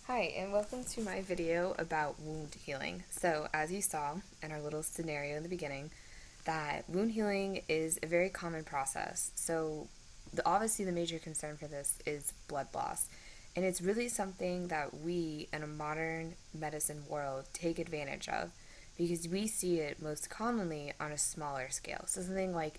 Hi, and welcome to my video about wound healing. So, as you saw in our little scenario in the beginning, that wound healing is a very common process. So, obviously, the major concern for this is blood loss. And it's really something that we in a modern medicine world take advantage of because we see it most commonly on a smaller scale. So, something like,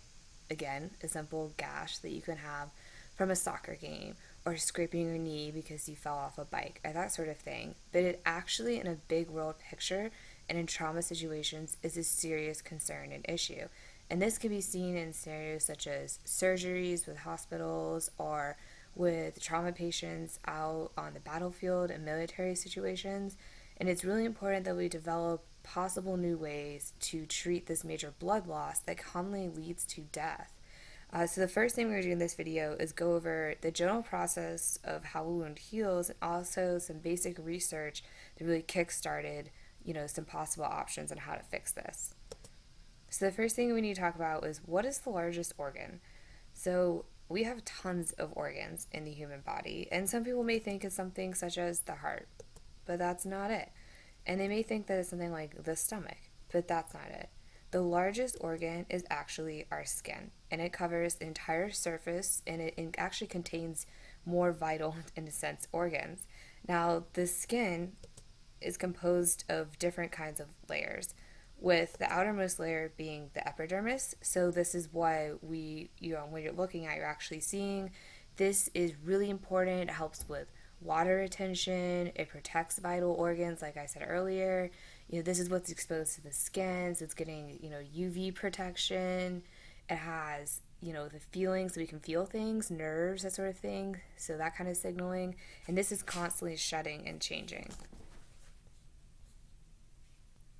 again, a simple gash that you can have from a soccer game or scraping your knee because you fell off a bike or that sort of thing. But it actually, in a big world picture and in trauma situations, is a serious concern and issue. And this can be seen in scenarios such as surgeries with hospitals or with trauma patients out on the battlefield in military situations. And it's really important that we develop possible new ways to treat this major blood loss that commonly leads to death. So the first thing we're going to do in this video is go over the general process of how a wound heals and also some basic research that really kick-started, some possible options on how to fix this. So the first thing we need to talk about is what is the largest organ? So we have tons of organs in the human body, and some people may think it's something such as the heart, but that's not it. And they may think that it's something like the stomach, but that's not it. The largest organ is actually our skin, and it covers the entire surface, and it actually contains more vital, in a sense, organs. Now, the skin is composed of different kinds of layers, with the outermost layer being the epidermis. So, this is why when you're looking at, you're actually seeing this is really important. It helps with water retention, it protects vital organs, like I said earlier. This is what's exposed to the skin, so it's getting, UV protection. It has, the feeling, so we can feel things, nerves, that sort of thing, so that kind of signaling. And this is constantly shedding and changing.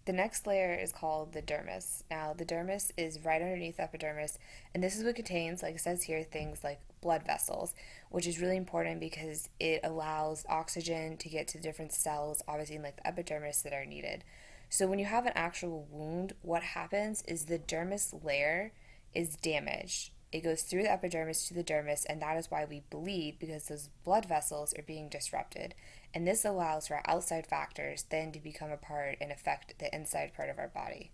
The next layer is called the dermis. Now, the dermis is right underneath the epidermis, and this is what contains, like it says here, things like blood vessels, which is really important because it allows oxygen to get to different cells, obviously, in like the epidermis that are needed. So, when you have an actual wound, what happens is the dermis layer is damaged. It goes through the epidermis to the dermis, and that is why we bleed because those blood vessels are being disrupted. And this allows for outside factors then to become a part and affect the inside part of our body.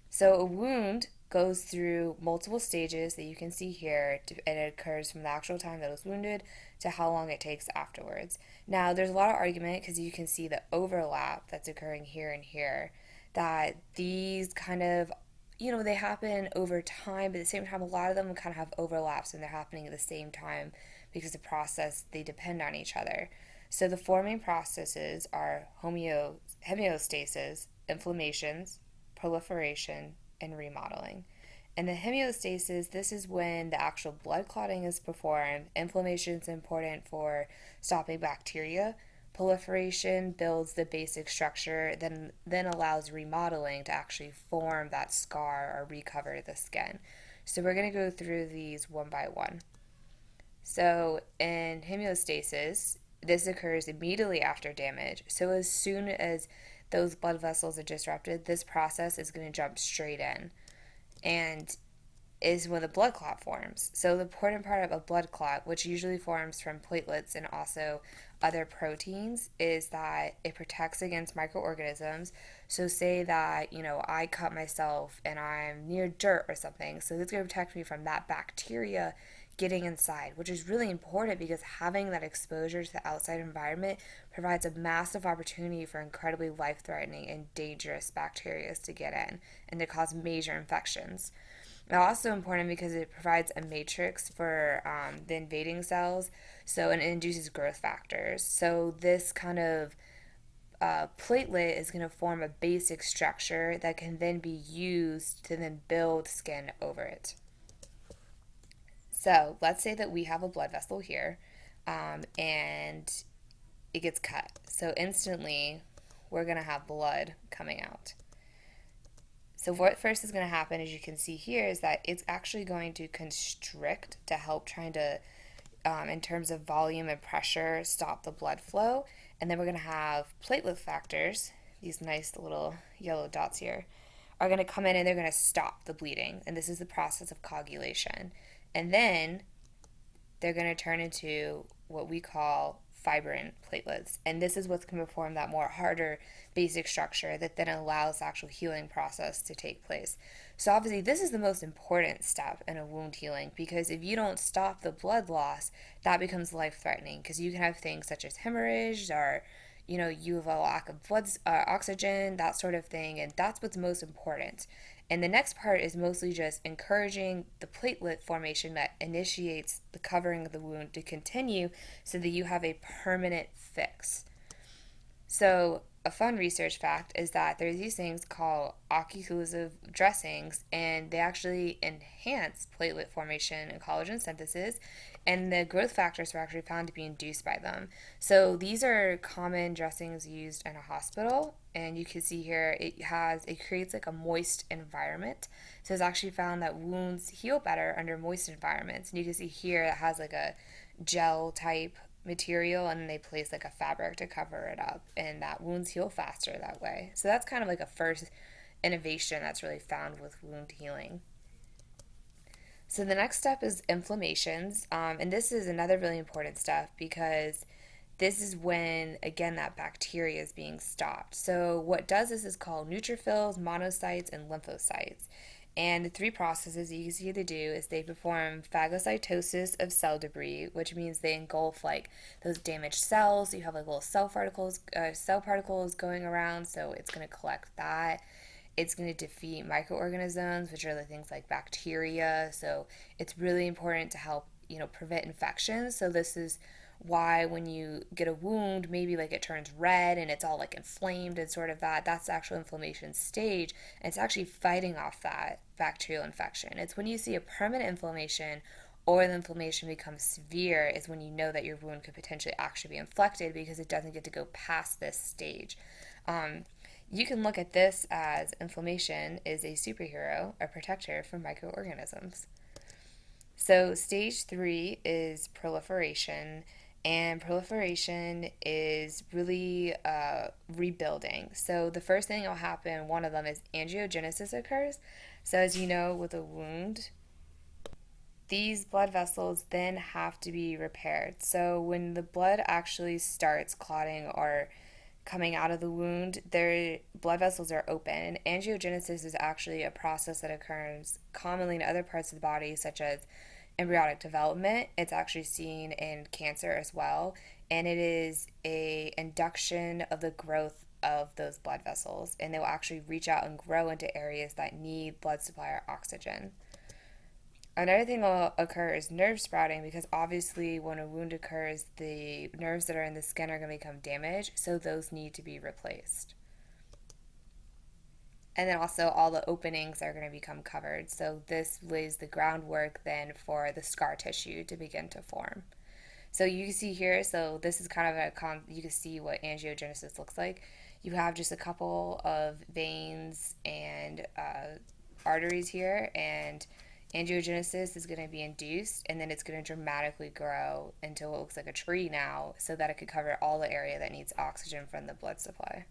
So a wound goes through multiple stages that you can see here, and it occurs from the actual time that it was wounded to how long it takes afterwards. Now, there's a lot of argument because you can see the overlap that's occurring here and here, that these kind of they happen over time, but at the same time, a lot of them kind of have overlaps and they're happening at the same time because the process, they depend on each other. So the forming processes are homeostasis, inflammations, proliferation, and remodeling. And the homeostasis, this is when the actual blood clotting is performed. Inflammation is important for stopping bacteria. Proliferation builds the basic structure, then allows remodeling to actually form that scar or recover the skin. So we're going to go through these one by one. So in homeostasis, this occurs immediately after damage. So as soon as those blood vessels are disrupted, this process is going to jump straight in. And is when the blood clot forms. So the important part of a blood clot, which usually forms from platelets and also other proteins, is that it protects against microorganisms. So say that, I cut myself and I'm near dirt or something. So it's going to protect me from that bacteria getting inside, which is really important because having that exposure to the outside environment provides a massive opportunity for incredibly life-threatening and dangerous bacteria to get in and to cause major infections. It's also important because it provides a matrix for the invading cells, so it induces growth factors. So this kind of platelet is going to form a basic structure that can then be used to then build skin over it. So let's say that we have a blood vessel here, and it gets cut. So instantly, we're going to have blood coming out. So what first is going to happen, as you can see here, is that it's actually going to constrict to help trying to, in terms of volume and pressure, stop the blood flow. And then we're going to have platelet factors, these nice little yellow dots here, are going to come in and they're going to stop the bleeding. And this is the process of coagulation. And then they're going to turn into what we call fibrin platelets. And this is what's going to form that more harder basic structure that then allows the actual healing process to take place. So obviously this is the most important step in a wound healing, because if you don't stop the blood loss, that becomes life threatening, because you can have things such as hemorrhage, or you have a lack of blood oxygen, that sort of thing, and that's what's most important. And the next part is mostly just encouraging the platelet formation that initiates the covering of the wound to continue, so that you have a permanent fix. So, a fun research fact is that there's these things called occlusive dressings, and they actually enhance platelet formation and collagen synthesis, and the growth factors were actually found to be induced by them. So, these are common dressings used in a hospital, and you can see here it creates like a moist environment. So, it's actually found that wounds heal better under moist environments, and you can see here it has like a gel type material, and then they place like a fabric to cover it up, and that wounds heal faster that way. So that's kind of like a first innovation that's really found with wound healing. So the next step is inflammations, and this is another really important step, because this is when, again, that bacteria is being stopped. So what does this is called neutrophils, monocytes, and lymphocytes. And the three processes you see they do is they perform phagocytosis of cell debris, which means they engulf like those damaged cells. You have like little cell particles going around, so it's going to collect that. It's going to defeat microorganisms, which are the things like bacteria. So it's really important to help prevent infections. So this is why when you get a wound, maybe like it turns red and it's all like inflamed and sort of that's the actual inflammation stage. And it's actually fighting off that bacterial infection. It's when you see a permanent inflammation, or the inflammation becomes severe, is when you know that your wound could potentially actually be infected, because it doesn't get to go past this stage. You can look at this as inflammation is a superhero, a protector from microorganisms. So, stage 3 is proliferation, and proliferation is really rebuilding. So, the first thing that will happen, one of them is angiogenesis occurs. So, as you know, with a wound, these blood vessels then have to be repaired. So, when the blood actually starts clotting or coming out of the wound, their blood vessels are open. And angiogenesis is actually a process that occurs commonly in other parts of the body, such as embryonic development. It's actually seen in cancer as well, and it is a induction of the growth of those blood vessels, and they will actually reach out and grow into areas that need blood supply or oxygen. Another thing that will occur is nerve sprouting, because obviously when a wound occurs, the nerves that are in the skin are going to become damaged, so those need to be replaced. And then also all the openings are going to become covered. So this lays the groundwork then for the scar tissue to begin to form. So you can see here, so this is kind of you can see what angiogenesis looks like. You have just a couple of veins and arteries here, and angiogenesis is going to be induced, and then it's going to dramatically grow until it looks like a tree now, so that it could cover all the area that needs oxygen from the blood supply.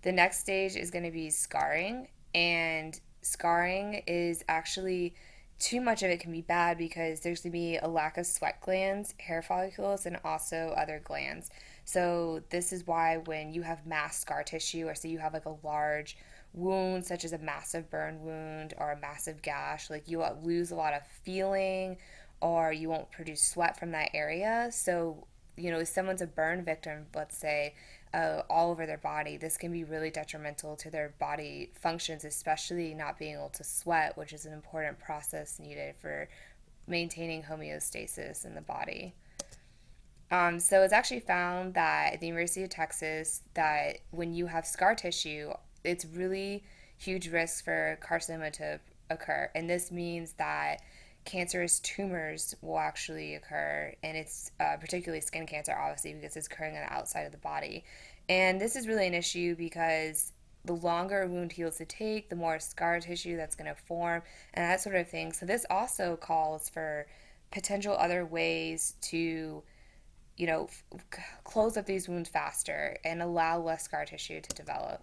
The next stage is going to be scarring, and scarring is actually, too much of it can be bad, because there's going to be a lack of sweat glands, hair follicles, and also other glands. So this is why when you have mass scar tissue, or say you have like a large wound, such as a massive burn wound or a massive gash, like you lose a lot of feeling, or you won't produce sweat from that area. So, if someone's a burn victim, let's say, all over their body, this can be really detrimental to their body functions, especially not being able to sweat, which is an important process needed for maintaining homeostasis in the body. So it's actually found that at the University of Texas, that when you have scar tissue, it's really huge risk for carcinoma to occur. And this means that cancerous tumors will actually occur, and it's particularly skin cancer, obviously, because it's occurring on the outside of the body. And this is really an issue, because the longer a wound heals to take, the more scar tissue that's going to form, and that sort of thing. So this also calls for potential other ways to, close up these wounds faster and allow less scar tissue to develop.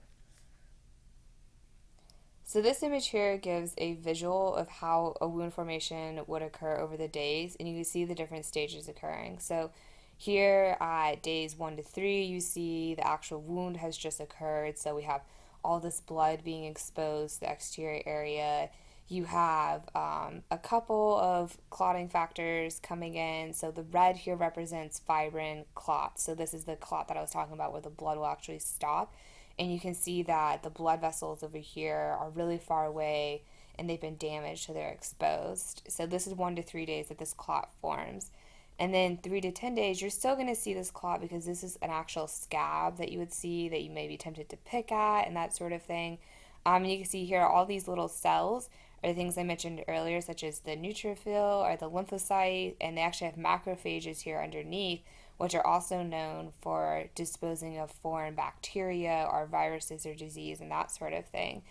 So this image here gives a visual of how a wound formation would occur over the days, and you can see the different stages occurring. So here at days 1 to 3, you see the actual wound has just occurred. So we have all this blood being exposed to the exterior area. You have a couple of clotting factors coming in. So the red here represents fibrin clots. So this is the clot that I was talking about where the blood will actually stop. And you can see that the blood vessels over here are really far away and they've been damaged, so they're exposed. So this is 1 to 3 days that this clot forms. And then 3 to 10 days, you're still going to see this clot because this is an actual scab that you would see that you may be tempted to pick at and that sort of thing. And you can see here all these little cells are the things I mentioned earlier, such as the neutrophil or the lymphocyte, and they actually have macrophages here underneath, which are also known for disposing of foreign bacteria or viruses or disease and that sort of thing.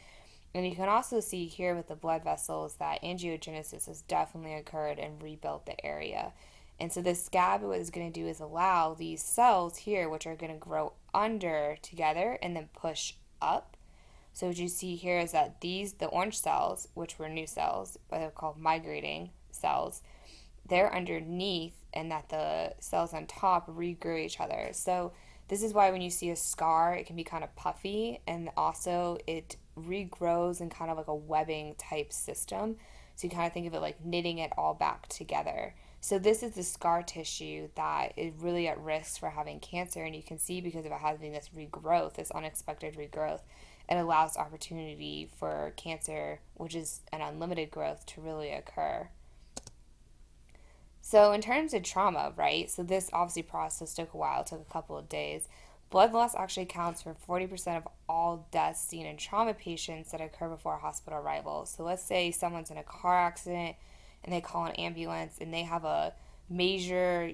And you can also see here with the blood vessels that angiogenesis has definitely occurred and rebuilt the area. And so this scab, what it's going to do is allow these cells here, which are going to grow under together and then push up. So what you see here is that the orange cells, which were new cells, but they're called migrating cells, they're underneath, and that the cells on top regrow each other. So this is why when you see a scar, it can be kind of puffy, and also it regrows in kind of like a webbing type system. So you kind of think of it like knitting it all back together. So this is the scar tissue that is really at risk for having cancer, and you can see because of it having this regrowth, this unexpected regrowth, it allows opportunity for cancer, which is an unlimited growth, to really occur. So in terms of trauma, right, so this obviously process took a while, took a couple of days. Blood loss actually accounts for 40% of all deaths seen in trauma patients that occur before hospital arrival. So let's say someone's in a car accident and they call an ambulance and they have a major,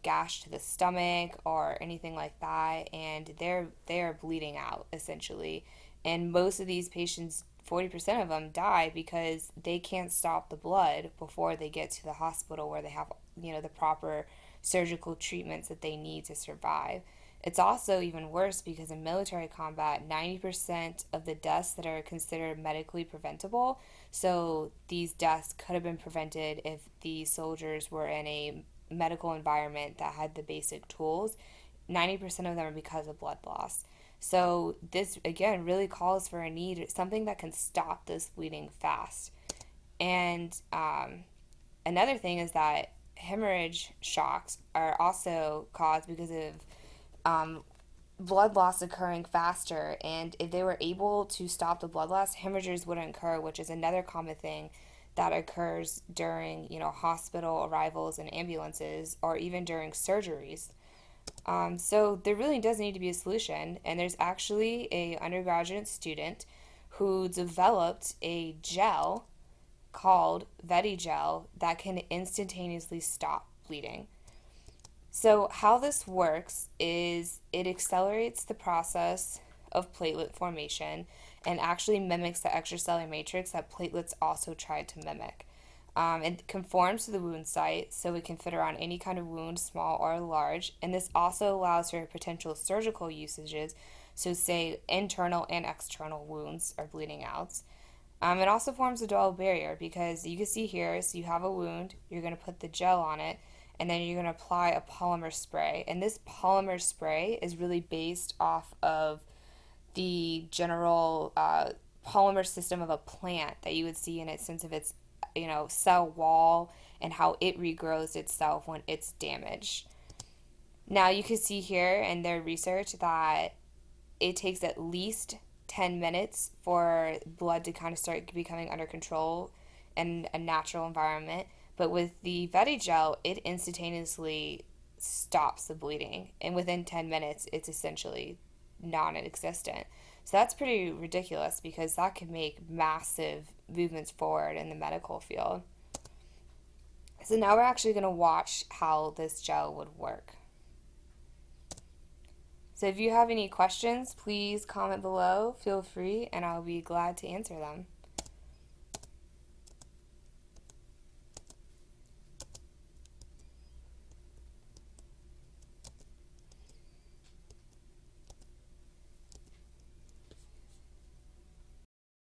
gash to the stomach or anything like that, and they're bleeding out essentially. And most of these patients, 40% of them, die because they can't stop the blood before they get to the hospital where they have, the proper surgical treatments that they need to survive. It's also even worse because in military combat, 90% of the deaths that are considered medically preventable, so these deaths could have been prevented if the soldiers were in a medical environment that had the basic tools. 90% of them are because of blood loss. So this again really calls for a need, something that can stop this bleeding fast. And another thing is that hemorrhage shocks are also caused because of blood loss occurring faster. And if they were able to stop the blood loss, hemorrhages wouldn't occur, which is another common thing that occurs during hospital arrivals and ambulances, or even during surgeries. So there really does need to be a solution, and there's actually a undergraduate student who developed a gel called VetiGel that can instantaneously stop bleeding. So how this works is it accelerates the process of platelet formation and actually mimics the extracellular matrix that platelets also tried to mimic. It conforms to the wound site, so it can fit around any kind of wound, small or large, and this also allows for potential surgical usages, so say internal and external wounds or bleeding outs. It also forms a dual barrier because you can see here, so you have a wound, you're going to put the gel on it, and then you're going to apply a polymer spray. And this polymer spray is really based off of the general polymer system of a plant that you would see in a sense of its cell wall and how it regrows itself when it's damaged. Now you can see here in their research that it takes at least 10 minutes for blood to kind of start becoming under control in a natural environment. But with the VetiGel, it instantaneously stops the bleeding. And within 10 minutes, it's essentially non-existent. So that's pretty ridiculous because that could make massive movements forward in the medical field. So now we're actually going to watch how this gel would work. So if you have any questions, please comment below. Feel free, and I'll be glad to answer them.